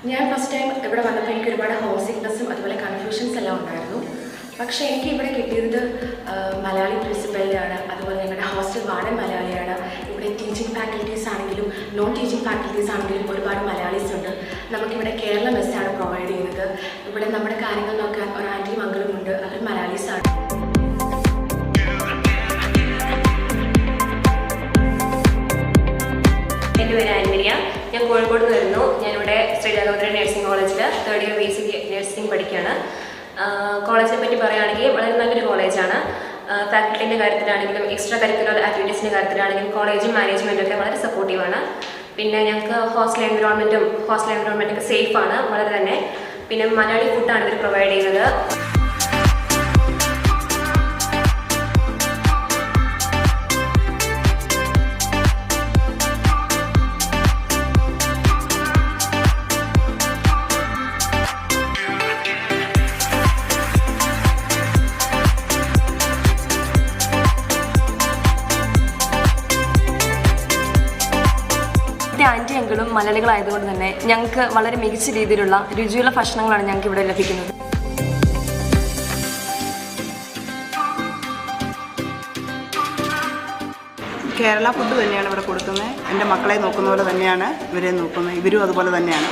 ഞാൻ first time ഇവിടെ വന്നപ്പോൾ എനിക്ക് ഒരുപാട് ഹോം സിക്നെസ്സും അതുപോലെ കൺഫ്യൂഷൻസ് എല്ലാം ഉണ്ടായിരുന്നു. പക്ഷേ എനിക്ക് ഇവിടെ കിട്ടിയത് മലയാളി പ്രിൻസിപ്പലിനാണ്. അതുപോലെ ഞങ്ങളുടെ ഹോസ്റ്റൽ വാർഡൻ മലയാളിയാണ്. ഇവിടെ ടീച്ചിങ് ഫാക്കൽറ്റീസ് ആണെങ്കിലും നോൺ ടീച്ചിങ് ഫാക്കൽറ്റീസ് ആണെങ്കിലും ഒരുപാട് മലയാളീസ് ഉണ്ട്. നമുക്കിവിടെ കേരള മെസ്സാണ് പ്രൊവൈഡ് ചെയ്യുന്നത്. ഇവിടെ നമ്മുടെ കാര്യങ്ങൾ നോക്കാൻ ഒരു ആൻറ്റിയും അങ്കിളും ഉണ്ട്, അവർ മലയാളീസാണ്. എൻ്റെ പേര് ആൻമരിയ. ഞാൻ കോഴിക്കോട് വരുന്നു. ഞാനിവിടെ ശ്രീരാഘവേന്ദ്ര നഴ്സിംഗ് കോളേജിൽ 3rd ഇയർ ബേസിക് നഴ്സിംഗ് പഠിക്കുകയാണ്. കോളേജിനെ പറ്റി പറയുകയാണെങ്കിൽ വളരെ നല്ലൊരു കോളേജാണ്. ഫാക്കൽറ്റീൻ്റെ കാര്യത്തിലാണെങ്കിലും എക്സ്ട്രാ കരിക്കുലർ ആക്ടിവിറ്റീസിൻ്റെ കാര്യത്തിലാണെങ്കിലും കോളേജും മാനേജ്മെൻറ്റൊക്കെ വളരെ സപ്പോർട്ടീവാണ്. പിന്നെ ഞങ്ങൾക്ക് ഹോസ്റ്റൽ എൻവിറോൺമെൻറ്റൊക്കെ സേഫാണ് വളരെ തന്നെ. പിന്നെ മലയാളി ഫുഡാണ് ഇവർ പ്രൊവൈഡ് ചെയ്യുന്നത്. ആൻറ്റി അങ്കിളും മലയാളികളായതുകൊണ്ട് തന്നെ ഞങ്ങൾക്ക് വളരെ മികച്ച രീതിയിലുള്ള രുചിയുള്ള ഭക്ഷണങ്ങളാണ് ഞങ്ങൾക്ക് ഇവിടെ ലഭിക്കുന്നത്. കേരള ഫുഡ് തന്നെയാണ് ഇവിടെ കൊടുക്കുന്നത്. എൻ്റെ മക്കളെ നോക്കുന്ന പോലെ തന്നെയാണ് ഇവരെ നോക്കുന്നത്. ഇവരും അതുപോലെ തന്നെയാണ്.